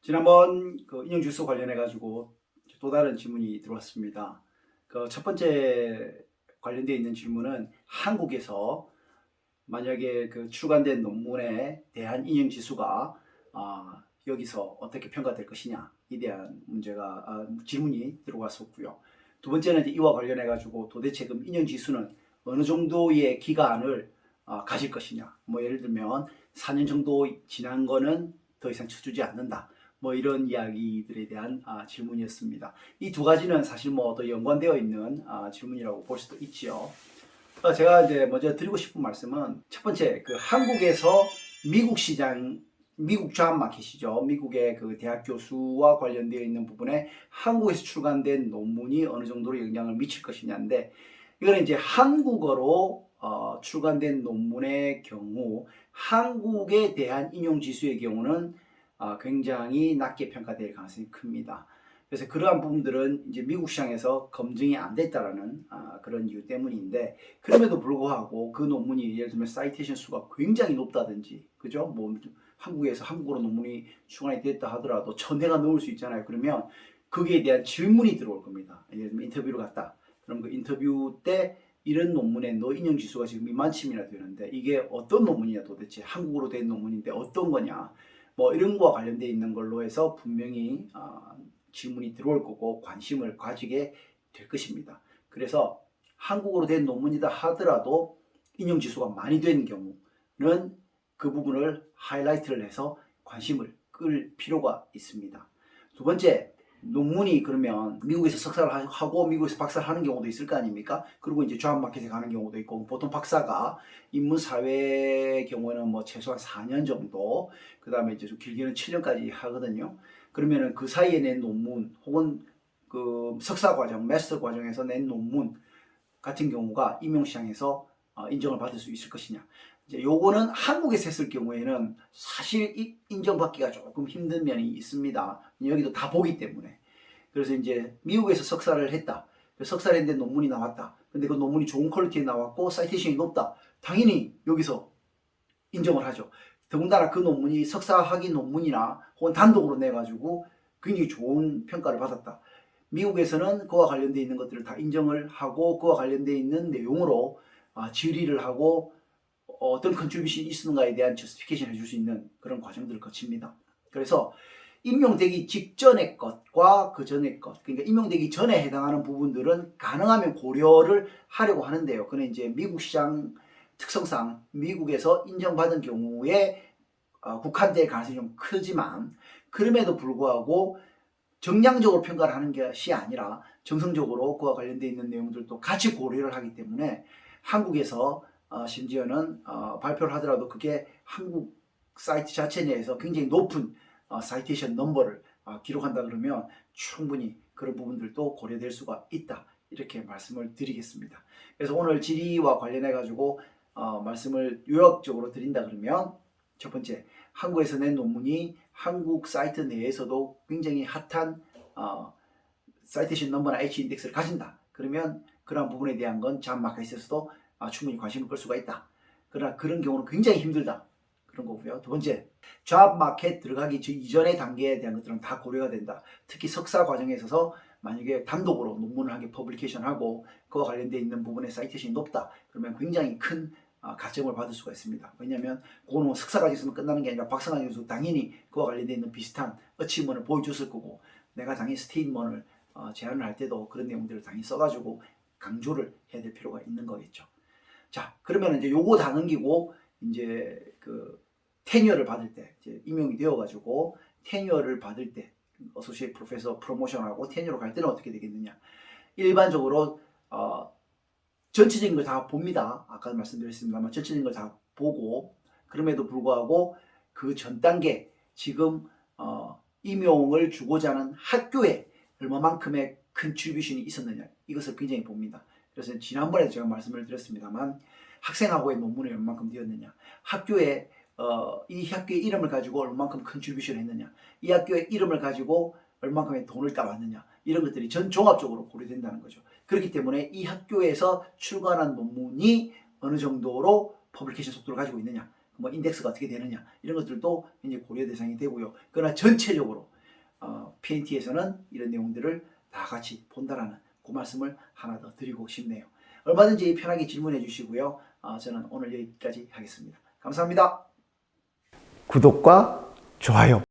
지난번 그 인용 주소 관련해 가지고 또 다른 질문이 들어왔습니다. 그 첫 번째 관련되어 있는 질문은 한국에서 만약에 그 출간된 논문에 대한 인용 지수가 여기서 어떻게 평가될 것이냐에 대한 질문이 들어왔었고요. 두 번째는 이제 이와 관련해 가지고 도대체 그럼 인용 지수는 어느 정도의 기간을 가질 것이냐. 뭐 예를 들면 4년 정도 지난 거는 더 이상 쳐주지 않는다. 뭐 이런 이야기들에 대한 질문이었습니다. 이 두 가지는 사실 뭐 더 연관되어 있는 질문이라고 볼 수도 있지요. 제가 이제 먼저 드리고 싶은 말씀은 첫 번째, 그 한국에서 미국 시장, 미국 잡 마켓이죠. 미국의 그 대학 교수와 관련되어 있는 부분에 한국에서 출간된 논문이 어느 정도로 영향을 미칠 것이냐인데, 이거는 이제 한국어로 출간된 논문의 경우 한국에 대한 인용 지수의 경우는 굉장히 낮게 평가될 가능성이 큽니다. 그래서 그러한 부분들은 이제 미국 시장에서 검증이 안 됐다라는 그런 이유 때문인데, 그럼에도 불구하고 그 논문이 예를 들면 사이테이션 수가 굉장히 높다든지, 그죠? 뭐 한국에서 한국어로 논문이 출간이 됐다 하더라도 1000회가 넘을 수 있잖아요. 그러면 거기에 대한 질문이 들어올 겁니다. 예를 들면 인터뷰를 갔다. 그럼 그 인터뷰 때 이런 논문에 너 인용 지수가 지금 이만큼이나 되는데 이게 어떤 논문이냐, 도대체 한국어로 된 논문인데 어떤 거냐, 뭐 이런 거와 관련되어 있는 걸로 해서 분명히 질문이 들어올 거고 관심을 가지게 될 것입니다. 그래서 한국어로 된 논문이다 하더라도 인용 지수가 많이 된 경우는 그 부분을 하이라이트를 해서 관심을 끌 필요가 있습니다. 두 번째, 논문이 그러면 미국에서 석사를 하고 미국에서 박사를 하는 경우도 있을 거 아닙니까? 그리고 이제 조합마켓에 가는 경우도 있고, 보통 박사가 인문사회의 경우에는 뭐 최소한 4년 정도, 그 다음에 이제 좀 길게는 7년까지 하거든요. 그러면은 그 사이에 낸 논문 혹은 그 석사 과정, 마스터 과정에서 낸 논문 같은 경우가 임용시장에서 인정을 받을 수 있을 것이냐. 이제 요거는 한국에서 했을 경우에는 사실 인정받기가 조금 힘든 면이 있습니다. 여기도 다 보기 때문에. 그래서 이제 미국에서 석사를 했다. 석사를 했는데 논문이 나왔다. 근데 그 논문이 좋은 퀄리티에 나왔고 사이테이션이 높다. 당연히 여기서 인정을 하죠. 더군다나 그 논문이 석사학위 논문이나 혹은 단독으로 내가지고 굉장히 좋은 평가를 받았다. 미국에서는 그와 관련되어 있는 것들을 다 인정을 하고 그와 관련되어 있는 내용으로 질의를 하고 어떤 컨트리뷰션이 있는가에 대한 저스티피케이션 해줄 수 있는 그런 과정들을 거칩니다. 그래서 임용되기 직전의 것과 그 전의 것, 그러니까 임용되기 전에 해당하는 부분들은 가능하면 고려를 하려고 하는데요. 그는 이제 미국 시장 특성상 미국에서 인정받은 경우에 국한될 가능성이 좀 크지만, 그럼에도 불구하고 정량적으로 평가를 하는 것이 아니라 정성적으로 그와 관련되어 있는 내용들도 같이 고려를 하기 때문에 한국에서 심지어는 발표를 하더라도 그게 한국 사이트 자체 내에서 굉장히 높은 사이테이션 넘버를 기록한다 그러면 충분히 그런 부분들도 고려될 수가 있다, 이렇게 말씀을 드리겠습니다. 그래서 오늘 질의와 관련해 가지고 말씀을 요약적으로 드린다 그러면, 첫 번째, 한국에서 낸 논문이 한국 사이트 내에서도 굉장히 핫한 사이테이션 넘버나 H인덱스를 가진다. 그러면 그런 부분에 대한 건 잡마켓에서도 충분히 관심을 끌 수가 있다. 그러나 그런 경우는 굉장히 힘들다, 그런 거고요. 두 번째, 잡마켓 들어가기 이전의 단계에 대한 것들은 다 고려가 된다. 특히 석사 과정에 있어서 만약에 단독으로 논문을 하게 퍼블리케이션하고 그와 관련되어 있는 부분에 사이테이션이 높다, 그러면 굉장히 큰 가점을 받을 수가 있습니다. 왜냐하면 그거는 석사까지 있으면 끝나는 게 아니라 박사까지 있어서 당연히 그와 관련되어 있는 비슷한 어치먼을 보여줬을 거고, 내가 당연히 스테이트먼을 제안을 할 때도 그런 내용들을 당연히 써가지고 강조를 해야 될 필요가 있는 거겠죠. 자, 그러면 이제 요거 다 넘기고 이제 그 테뉴어를 받을 때, 이제 임용이 되어가지고 테뉴어를 받을 때, 어소시에이트 프로페서 프로모션하고 테뉴어로 갈 때는 어떻게 되겠느냐. 일반적으로 전체적인 걸 다 봅니다. 아까 말씀드렸습니다만 전체적인 걸 다 보고, 그럼에도 불구하고 그 전 단계 지금 임용을 주고자 하는 학교에 얼마만큼의 컨트리뷰션이 있었느냐, 이것을 굉장히 봅니다. 그래서 지난번에 제가 말씀을 드렸습니다만 학생하고의 논문이 얼마만큼 되었느냐, 학교에 이 학교의 이름을 가지고 얼마만큼 컨트리뷰션 했느냐, 이 학교의 이름을 가지고 얼마만큼의 돈을 따왔느냐, 이런 것들이 전 종합적으로 고려된다는 거죠. 그렇기 때문에 이 학교에서 출간한 논문이 어느 정도로 퍼블리케이션 속도를 가지고 있느냐, 뭐 인덱스가 어떻게 되느냐, 이런 것들도 이제 고려 대상이 되고요. 그러나 전체적으로 PNT에서는 이런 내용들을 다 같이 본다라는 그 말씀을 하나 더 드리고 싶네요. 얼마든지 편하게 질문해 주시고요. 저는 오늘 여기까지 하겠습니다. 감사합니다. 구독과 좋아요